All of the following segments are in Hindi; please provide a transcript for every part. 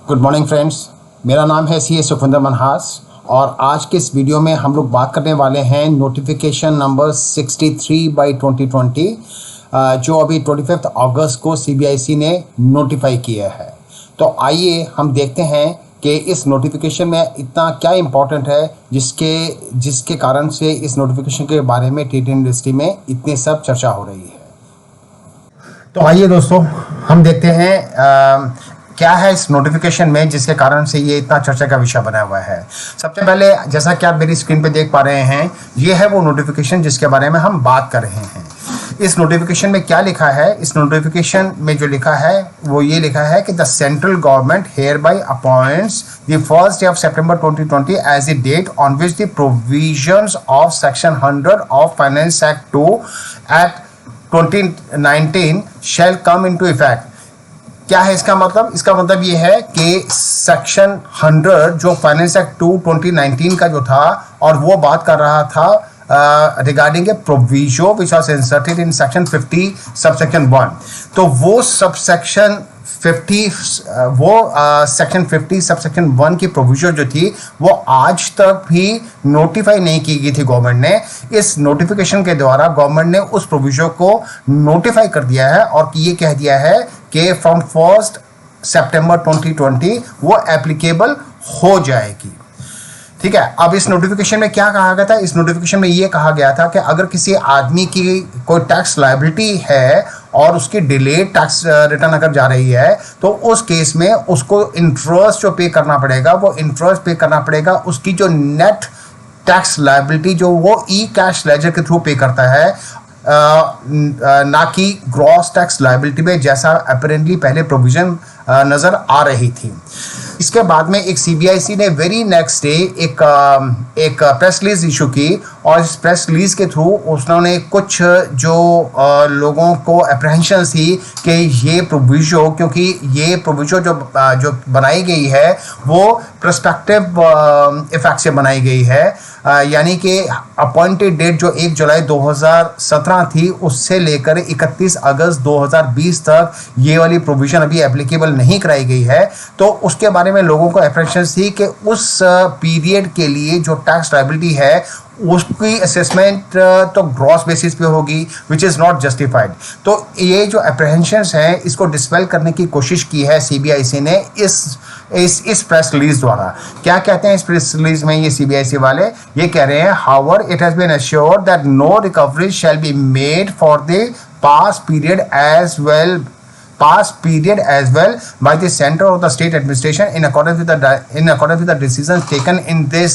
गुड मॉर्निंग फ्रेंड्स, मेरा नाम है सी सुखविंदर मनहास और आज के इस वीडियो में हम लोग बात करने वाले हैं नोटिफिकेशन नंबर 63/2020 जो अभी 25 अगस्त को CBIC ने नोटिफाई किया है। तो आइए हम देखते हैं कि इस नोटिफिकेशन में इतना क्या इम्पोर्टेंट है जिसके कारण से इस नोटिफिकेशन के बारे में टी इंडस्ट्री में इतनी सब चर्चा हो रही है। तो आइए दोस्तों, हम देखते हैं क्या है इस नोटिफिकेशन में जिसके कारण से ये इतना चर्चा का विषय बना हुआ है। सबसे पहले, जैसा कि आप मेरी स्क्रीन पे देख पा रहे हैं, ये है वो नोटिफिकेशन जिसके बारे में हम बात कर रहे हैं। इस नोटिफिकेशन में क्या लिखा है? इस नोटिफिकेशन में जो लिखा है वो ये लिखा है कि the central government hereby appoints the first day of September 2020 as the date on which the provisions of section 100 of finance act 2 act 2019 shall come into effect. क्या है इसका मतलब? इसका मतलब ये है कि सेक्शन 100 जो फाइनेंस एक्ट 2 2019 का जो था, और वो बात कर रहा था regarding A proviso which was inserted in section 50 subsection 1। तो वो सबसेक्शन 50 सेक्शन 50 सबसेक्शन 1 की प्रोविजन जो थी वो आज तक भी नोटिफाई नहीं की गई थी गवर्नमेंट ने। इस नोटिफिकेशन के द्वारा गवर्नमेंट ने उस प्रोविजन को नोटिफाई कर दिया है और ये कह दिया है कि फ्रॉम 1 सितंबर 2020 वो एप्लीकेबल हो जाएगी। ठीक है। अब इस नोटिफिकेशन में क्या कहा गया था? इस नोटिफिकेशन में ये कहा गया था कि अगर किसी आदमी की कोई टैक्स लायबिलिटी है और उसकी डिलेड टैक्स रिटर्न अगर जा रही है तो उस केस में उसको इंटरेस्ट जो पे करना पड़ेगा, वो इंटरेस्ट पे करना पड़ेगा उसकी जो नेट टैक्स लायबिलिटी जो वो ई कैश लेजर के थ्रू पे करता है, ना कि ग्रॉस टैक्स लायबिलिटी में जैसा अपेरेंटली पहले प्रोविजन नजर आ रही थी। इसके बाद में एक CBIC ने वेरी नेक्स्ट डे एक प्रेस रिलीज इशू की और इस प्रेस रिलीज के थ्रू उन्होंने कुछ जो लोगों को अप्रहेंशन थी कि ये प्रोविजो, क्योंकि ये प्रोविजो जो बनाई गई है वो प्रोस्पेक्टिव इफेक्ट से बनाई गई है, यानी कि अपॉइंटेड डेट जो 1 जुलाई 2017 थी उससे लेकर 31 अगस्त 2020 तक ये वाली प्रोविजन अभी एप्लीकेबल नहीं कराई गई है। तो उसके बारे में लोगों को अप्रहेंशन थी कि उस पीरियड के लिए जो टैक्स लायबिलिटी है उसकी असेसमेंट तो ग्रॉस बेसिस पे होगी, विच इज़ नॉट जस्टिफाइड। तो ये जो अप्रहेंशंस हैं इसको डिस्पेल करने की कोशिश की है CBIC ने इस प्रेस रिलीज द्वारा। क्या कहते हैं इस प्रेस रिलीज में ये CBIC वाले? ये कह रहे हैं, however it has been assured that no recovery shall be made for the past period as well by the center of the state administration in accordance with the decisions taken in the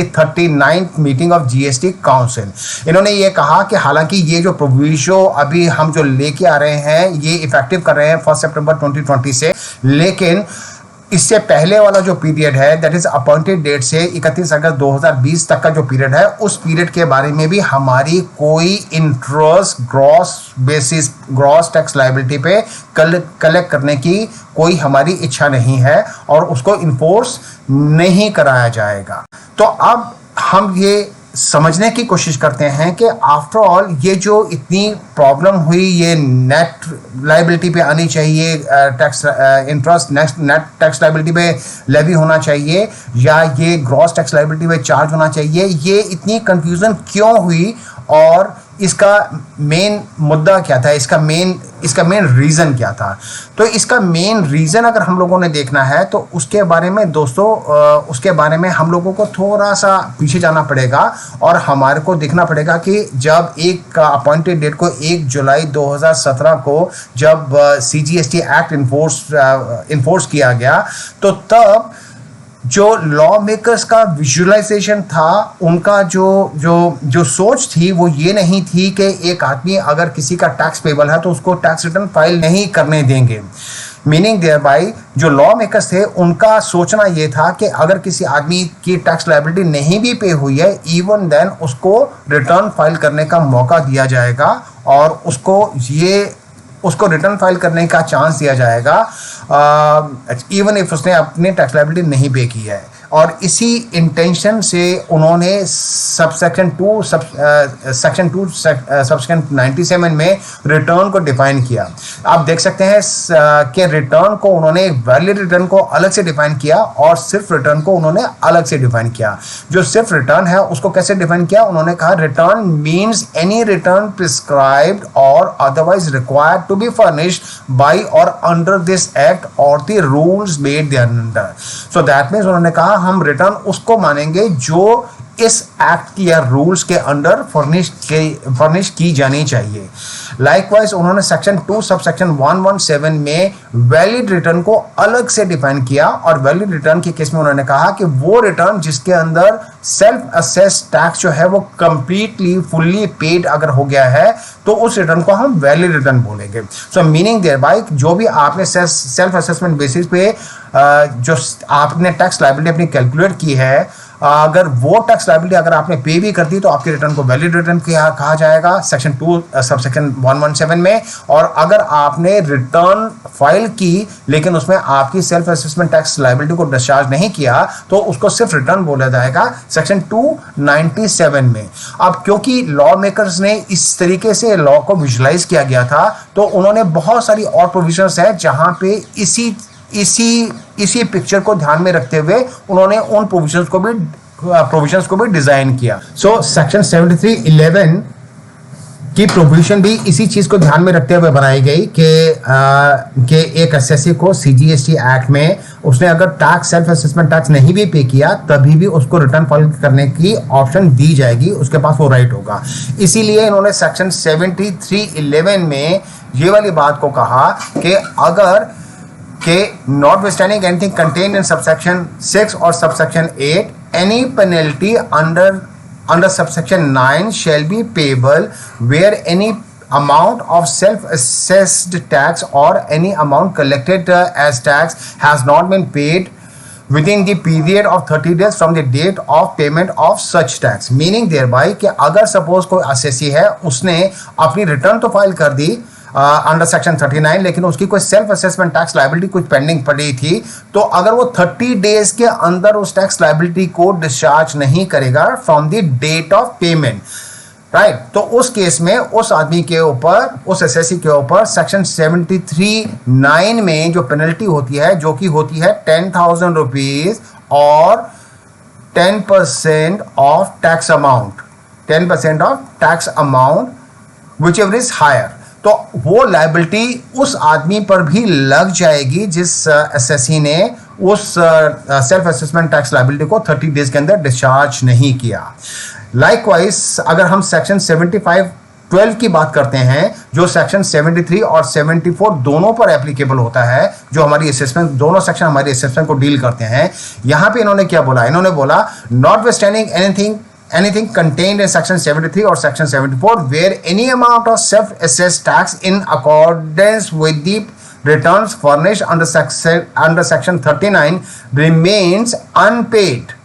39th meeting of GST Council। इन्होंने ये कहा कि हालांकि ये जो प्रोविजो अभी हम जो लेके आ रहे हैं ये इफेक्टिव कर रहे हैं 1 सितंबर 2020 से, लेकिन इससे पहले वाला जो पीरियड है दैट इज अपॉइंटेड डेट से 31 अगस्त 2020 तक का जो पीरियड है उस पीरियड के बारे में भी हमारी कोई इंटरेस्ट ग्रॉस टैक्स लायबिलिटी पे कलेक्ट करने की कोई हमारी इच्छा नहीं है और उसको इन्फोर्स नहीं कराया जाएगा। तो अब हम ये समझने की कोशिश करते हैं कि आफ्टर ऑल ये जो इतनी प्रॉब्लम हुई, ये नेट लायबिलिटी पे आनी चाहिए, tax interest net tax liability पे लेवी होना चाहिए या ये ग्रॉस टैक्स लायबिलिटी पे चार्ज होना चाहिए, ये इतनी कंफ्यूजन क्यों हुई और इसका मेन मुद्दा क्या था, इसका मेन रीज़न क्या था? तो इसका मेन रीज़न अगर हम लोगों ने देखना है तो उसके बारे में दोस्तों उसके बारे में हम लोगों को थोड़ा सा पीछे जाना पड़ेगा और हमारे को देखना पड़ेगा कि जब एक अपॉइंटेड डेट को 1 जुलाई 2017 को जब CGST एक्ट इन्फोर्स किया गया तो तब जो लॉ मेकर्स का विजुअलाइजेशन था, उनका जो सोच थी वो ये नहीं थी कि एक आदमी अगर किसी का टैक्स पेबल है तो उसको टैक्स रिटर्न फाइल नहीं करने देंगे। मीनिंग देयर बाय जो लॉ मेकर्स थे उनका सोचना ये था कि अगर किसी आदमी की टैक्स लायबिलिटी नहीं भी पे हुई है, इवन देन उसको रिटर्न फाइल करने का मौका दिया जाएगा और उसको रिटर्न फाइल करने का चांस दिया जाएगा इवन इफ उसने अपनी टैक्स लायबिलिटी नहीं पे की है। और इसी इंटेंशन से उन्होंने सबसेक्शन 2 सबसेक्शन 97 में रिटर्न को डिफाइन किया। आप देख सकते हैं कि रिटर्न को उन्होंने वैलिड रिटर्न को अलग से डिफाइन किया और सिर्फ रिटर्न को उन्होंने अलग से डिफाइन किया। जो सिर्फ रिटर्न है उसको कैसे डिफाइन किया, उन्होंने कहा return means any return prescribed or otherwise required to be furnished by or under this act or the rules made thereunder. So that means उन्होंने कहा हम रिटर्न उसको मानेंगे जो इस एक्ट की या रूल्स के अंडर फर्निश की जानी चाहिए। लाइकवाइज उन्होंने सेक्शन 2 सबसेक्शन 117 में वैलिड रिटर्न को अलग से डिफाइन किया और वैलिड रिटर्न के केस में उन्होंने कहा कि वो रिटर्न जिसके अंदर सेल्फ असेस टैक्स जो है वो कंप्लीटली फुल्ली पेड अगर हो गया है तो उस रिटर्न को हम वैलिड रिटर्न बोलेंगे। सो मीनिंग देयर बाय जो भी आपने सेल्फ असेसमेंट बेसिस पे जो आपने टैक्स लायबिलिटी अपनी कैलकुलेट की है, अगर वो टैक्स लायबिलिटी अगर आपने पे भी कर दी तो आपके रिटर्न को वैलिड रिटर्न कहा जाएगा सेक्शन 2 सबसेक्शन 117 में। और अगर आपने रिटर्न फाइल की लेकिन उसमें आपकी सेल्फ असेसमेंट टैक्स लायबिलिटी को डिस्चार्ज नहीं किया तो उसको सिर्फ रिटर्न बोला जाएगा सेक्शन 297 में। अब क्योंकि लॉ मेकर्स ने इस तरीके से लॉ को विजुलाइज किया गया था तो उन्होंने बहुत सारी और प्रोविजंस है जहां पे इसी पिक्चर को ध्यान में रखते हुए उन्होंने उन प्रोविजंस को भी डिजाइन किया। सो सेक्शन 73(11) की प्रोविजन भी इसी चीज को ध्यान में रखते हुए बनाई गई कि एक एसएससी को सीजीएसटी एक्ट में उसने अगर टैक्स सेल्फ असेसमेंट टैक्स नहीं भी पे किया तभी भी उसको रिटर्न फाइल करने की ऑप्शन दी जाएगी, उसके पास वो राइट होगा। इसीलिए इन्होंने सेक्शन 73(11) में ये वाली बात को कहा कि अगर के notwithstanding anything contained in subsection 6 or subsection 8, any penalty under subsection 9 shall be payable where any amount of self-assessed tax or any amount collected as tax has not been paid within the period of 30 days from the date of payment of such tax। Meaning thereby कि अगर suppose कोई assessee है उसने अपनी रिटर्न तो फाइल कर दी अंडर सेक्शन 39 लेकिन उसकी कोई सेल्फ असेसमेंट टैक्स लायबिलिटी कुछ पेंडिंग पड़ी थी तो अगर वो 30 डेज के अंदर उस टैक्स लायबिलिटी को डिस्चार्ज नहीं करेगा from the date of payment, right, तो उस केस में उस आदमी के ऊपर, उस एसएससी के ऊपर सेक्शन 73(9) में जो पेनल्टी होती है जो कि होती है 10,000 रुपीज और 10% of tax amount, 10% of tax amount whichever is higher, तो वो लायबिलिटी उस आदमी पर भी लग जाएगी जिस एसएससी ने उस सेल्फ असेसमेंट टैक्स लायबिलिटी को 30 डेज के अंदर डिस्चार्ज नहीं किया। लाइकवाइज अगर हम सेक्शन 75(12) की बात करते हैं जो सेक्शन 73 और 74 दोनों पर एप्लीकेबल होता है, जो हमारी असेसमेंट दोनों सेक्शन हमारी असेसमेंट को डील करते हैं, यहाँ पे इन्होंने क्या बोला, इन्होंने बोला notwithstanding anything contained in section 73 or section 74 where any amount of self-assessed tax in accordance with the returns furnished under section 39 remains unpaid,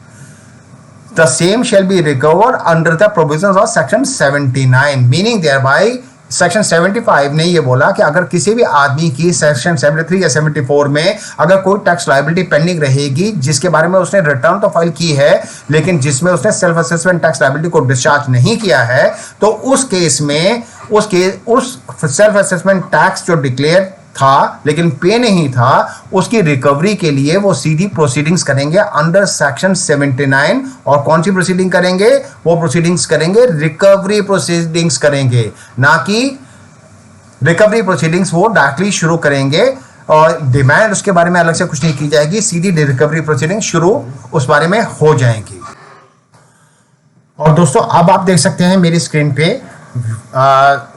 the same shall be recovered under the provisions of section 79। meaning thereby section 75 ने ये बोला कि अगर किसी भी आदमी की सेक्शन 73 या 74 में अगर कोई टैक्स लायबिलिटी पेंडिंग रहेगी जिसके बारे में उसने रिटर्न तो फाइल की है लेकिन जिसमें उसने सेल्फ असेसमेंट टैक्स लायबिलिटी को डिस्चार्ज नहीं किया है तो उस केस में उस सेल्फ असेसमेंट टैक्स जो डिक्लेयर था लेकिन पे नहीं था उसकी रिकवरी के लिए वो सीधी प्रोसीडिंग्स करेंगे अंडर सेक्शन 79। और कौन सी प्रोसीडिंग करेंगे, वो प्रोसीडिंग्स करेंगे रिकवरी प्रोसीडिंग्स करेंगे, ना कि रिकवरी प्रोसीडिंग्स वो डायरेक्टली शुरू करेंगे और डिमांड उसके बारे में अलग से कुछ नहीं की जाएगी, सीधी रिकवरी प्रोसीडिंग शुरू उस बारे में हो जाएंगी। और दोस्तों अब आप देख सकते हैं मेरी स्क्रीन पे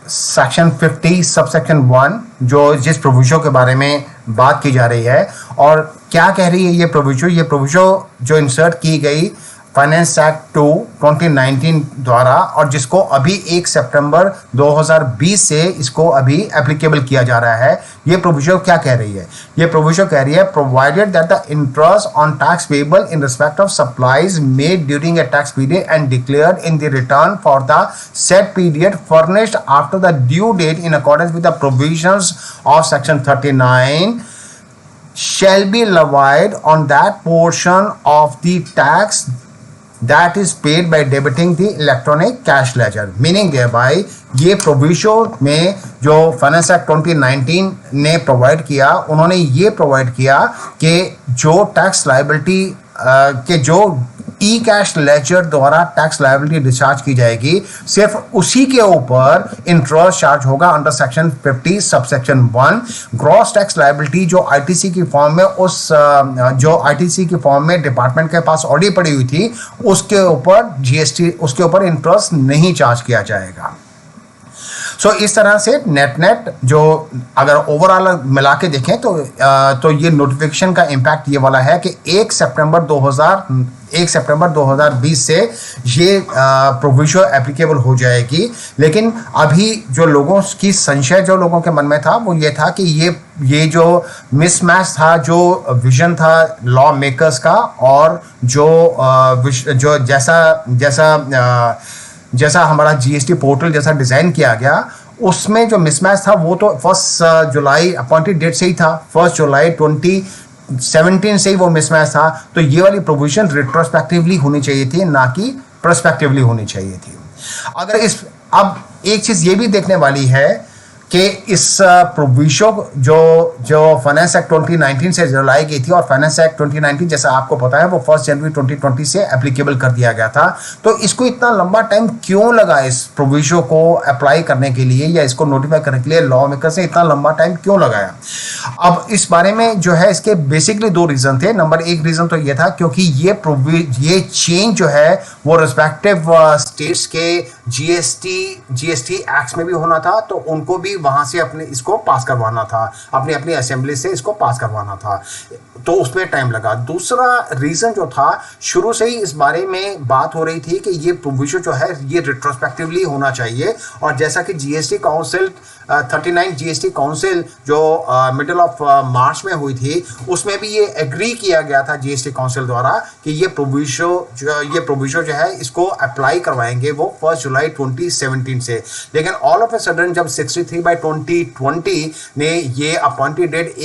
सेक्शन 50 सबसेक्शन 1 जो जिस प्रोविजन के बारे में बात की जा रही है और क्या कह रही है ये प्रोविजन जो इंसर्ट की गई फाइनेंस एक्ट 2 2019 द्वारा और जिसको अभी 1 सितंबर 2020 से इसको अभी एप्लीकेबल किया जा रहा है। ये प्रोविजन क्या कह रही है, ये प्रोविजन कह रही है provided that the interest on tax payable in respect of supplies made during a tax period and declared in the return for the said period furnished after the due date in accordance with the provisions of section 39 shall be levied on that portion of the tax that is paid by debiting the electronic cash ledger. Meaning thereby ये प्रोविजो में जो फाइनेंस एक्ट 2019 ने प्रोवाइड किया, उन्होंने ये प्रोवाइड किया कि जो टैक्स लायबिलिटी के जो ई कैश लेजर द्वारा टैक्स लायबिलिटी डिस्चार्ज की जाएगी, सिर्फ उसी के ऊपर इंटरेस्ट चार्ज होगा under section 50 subsection 1। Gross tax liability जो आईटीसी की फॉर्म में जो आईटीसी की फॉर्म में डिपार्टमेंट के पास ऑलरेडी पड़ी हुई थी, उसके ऊपर जीएसटी, उसके ऊपर इंटरेस्ट नहीं चार्ज किया जाएगा। इस तरह से नेट जो अगर ओवरऑल मिला के देखें तो ये नोटिफिकेशन का इम्पैक्ट ये वाला है कि 1 सितंबर 2020 से ये प्रोविजन एप्लीकेबल हो जाएगी। लेकिन अभी जो लोगों की संशय जो लोगों के मन में था वो ये था कि ये जो मिसमैच था, जो विजन था लॉ मेकर्स का, और जो जैसा हमारा जीएसटी पोर्टल जैसा डिज़ाइन किया गया, उसमें जो मिसमैच था वो तो 1 जुलाई अपॉइंटेड डेट से ही था। 1 जुलाई 2017 से ही वो मिसमैच था। तो ये वाली प्रोविजन रिट्रोस्पेक्टिवली होनी चाहिए थी, ना कि प्रोस्पेक्टिवली होनी चाहिए थी। अब एक चीज़ ये भी देखने वाली है कि इस प्रोविजन जो फाइनेंस एक्ट 2019 से लाई गई थी, और फाइनेंस एक्ट 2019 जैसा आपको पता है वो 1 जनवरी 2020 से एप्लीकेबल कर दिया गया था। तो इसको इतना लंबा टाइम क्यों लगा इस प्रोविजन को अप्लाई करने के लिए, या इसको नोटिफाई करने के लिए लॉ मेकर से इतना लंबा टाइम क्यों लगाया? अब इस बारे में जो है इसके बेसिकली 2 रीज़न थे। नंबर 1 रीज़न तो ये था क्योंकि ये चेंज जो है वो रिस्पेक्टिव स्टेट्स के जीएसटी एक्ट्स में भी होना था, तो उनको भी वहां से अपने इसको पास करवाना था, अपनी असेंबली से इसको पास करवाना था, तो उसमें टाइम लगा। दूसरा रीजन जो था, शुरू से ही इस बारे में बात हो रही थी कि ये प्रोविजन जो है ये रिट्रोस्पेक्टिवली होना चाहिए, और जैसा कि जीएसटी काउंसिल 39 जीएसटी काउंसिल जो मिडिल ऑफ मार्च में हुई थी, उसमें भी ये एग्री किया गया था जीएसटी काउंसिल द्वारा कि ये प्रोविजन जो है इसको अप्लाई करवाएंगे वो 1 जुलाई 2017 से। लेकिन ऑल ऑफ ए सडन जब 63/2020 ने ये अपॉइंटेड डेट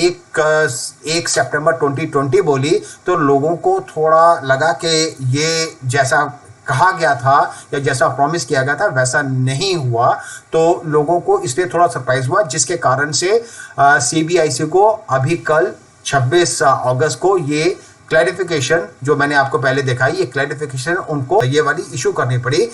1 सितंबर 2020 बोली, तो लोगों को थोड़ा लगा कि ये जैसा कहा गया था या जैसा प्रॉमिस किया गया था वैसा नहीं हुआ, तो लोगों को इसलिए थोड़ा सरप्राइज हुआ, जिसके कारण से सीबीआईसी को अभी कल 26 अगस्त को ये क्लैरिफिकेशन जो मैंने आपको पहले दिखाई, ये क्लैरिफिकेशन उनको ये वाली इशू करनी पड़ी,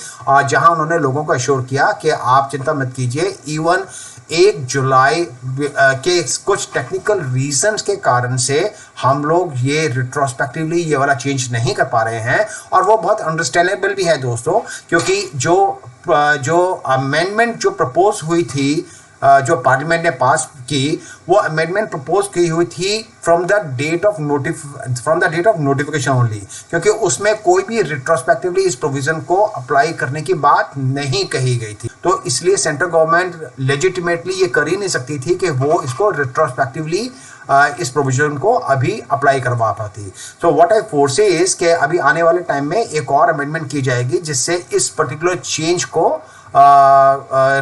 जहां उन्होंने लोगों को अश्योर किया कि आप चिंता मत कीजिए, इवन 1 जुलाई के कुछ टेक्निकल रीजंस के कारण से हम लोग ये रिट्रोस्पेक्टिवली ये वाला चेंज नहीं कर पा रहे हैं। और वो बहुत अंडरस्टैंडेबल भी है दोस्तों, क्योंकि जो अमेंडमेंट जो प्रपोज हुई थी, जो पार्लियामेंट ने पास की, वो अमेंडमेंट प्रपोज की हुई थी from the date of notification only, क्योंकि उसमें कोई भी रिट्रोस्पेक्टिवली इस प्रोविजन को अप्लाई करने की बात नहीं कही गई थी। तो इसलिए सेंट्रल गवर्नमेंट लेजिटिमेटली ये कर ही नहीं सकती थी कि वो इसको रिट्रोस्पेक्टिवली इस प्रोविजन को अभी अप्लाई करवा पाती। सो व्हाट आई फोरसे इज कि अभी आने वाले टाइम में एक और अमेंडमेंट की जाएगी, जिससे इस पर्टिकुलर चेंज को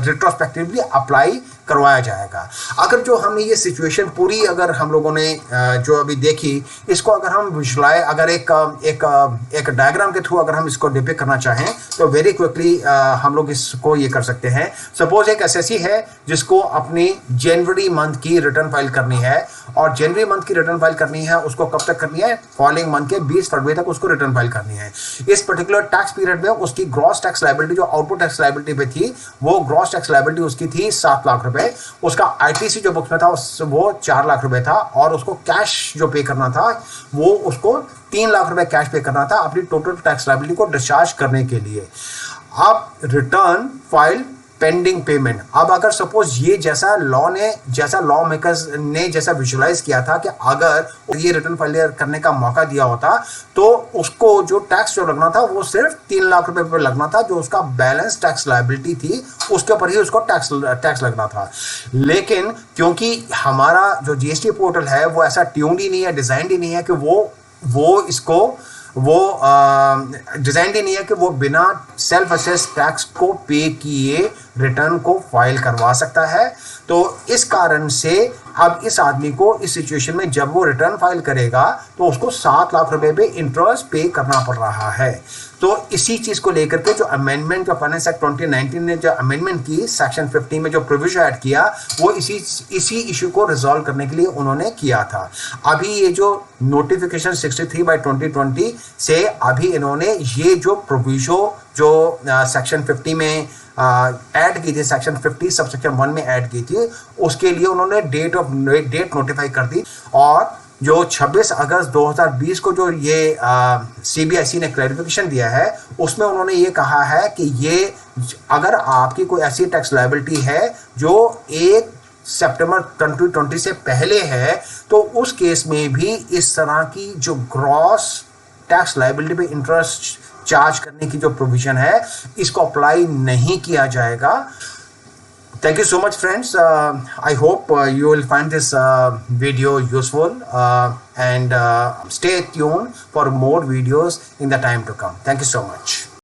रिट्रोस्पेक्टिवली अप्लाई करवाया जाएगा। अगर जो हमने ये सिचुएशन पूरी अगर हम लोगों ने जो अभी देखी, इसको अगर हम विजुलाइज, अगर एक डायग्राम के थ्रू अगर हम इसको डिपिक्ट करना चाहें, तो वेरी क्विकली हम लोग इसको ये कर सकते हैं। सपोज एक एसएससी है जिसको अपनी जनवरी मंथ की रिटर्न फाइल करनी है, और जनवरी मंथ की रिटर्न फाइल करनी है उसको कब तक करनी है? फॉलोइंग मंथ के 20 फरवरी तक उसको रिटर्न फाइल करनी है। इस पर्टिकुलर टैक्स पीरियड में उसकी ग्रॉस टैक्स लायबिलिटी जो आउटपुट टैक्स लायबिलिटी पे थी, वो ग्रॉस टैक्स लायबिलिटी उसकी थी 7 लाख रुपए। उसका आईटीसी जो बुक्स में था वो 4 लाख रुपए था, और उसको कैश जो पे करना था वो उसको 3 लाख रुपए कैश पे करना था अपनी टोटल टैक्स लायबिलिटी को डिस्चार्ज करने के लिए। अब रिटर्न फाइल पेंडिंग पेमेंट। अब अगर सपोज ये जैसा लॉ मेकर्स ने जैसा विजुलाइज किया था कि अगर ये रिटर्न फाइल करने का मौका दिया होता, तो उसको जो टैक्स जो लगना था वो सिर्फ 3 लाख रुपए पे लगना था, जो उसका बैलेंस टैक्स लायबिलिटी थी उसके ऊपर ही उसको टैक्स लगना था। लेकिन क्योंकि हमारा जो जीएसटी पोर्टल है वो ऐसा ट्यून्ड ही नहीं है, डिजाइंड ही नहीं है कि वो डिजाइन ही नहीं है कि वो बिना सेल्फ असेस टैक्स को पे किए रिटर्न को फाइल करवा सकता है। तो इस कारण से अब इस आदमी को इस सिचुएशन में जब वो रिटर्न फाइल करेगा तो उसको 7 लाख रुपए पे इंटरेस्ट पे करना पड़ रहा है। तो इसी चीज को लेकर के जो अमेंडमेंट जो फाइनेंस एक्ट 2019 ने जो अमेंडमेंट की सेक्शन 50 में जो प्रोविजन ऐड किया, वो इसी इशू को रिजॉल्व करने के लिए उन्होंने किया था। अभी ये जो नोटिफिकेशन 63/2020 से अभी इन्होंने ये जो प्रोविजन जो सेक्शन 50 में ऐड की थी, सेक्शन 50 सबसेक्शन 1 में ऐड की थी, उसके लिए उन्होंने डेट नोटिफाई कर दी। और जो 26 अगस्त 2020 को जो ये CBIC ने क्लैरिफिकेशन दिया है, उसमें उन्होंने ये कहा है कि ये अगर आपकी कोई ऐसी टैक्स लायबिलिटी है जो 1 सितंबर 2020 से पहले है, तो उस केस में भी इस तरह की जो ग्रॉस टैक्स लायबिलिटी पे इंटरेस्ट चार्ज करने की जो प्रोविजन है, इसको अप्लाई नहीं किया जाएगा। Thank you so much, friends. I hope you will find this video useful and stay tuned for more videos in the time to come. Thank you so much.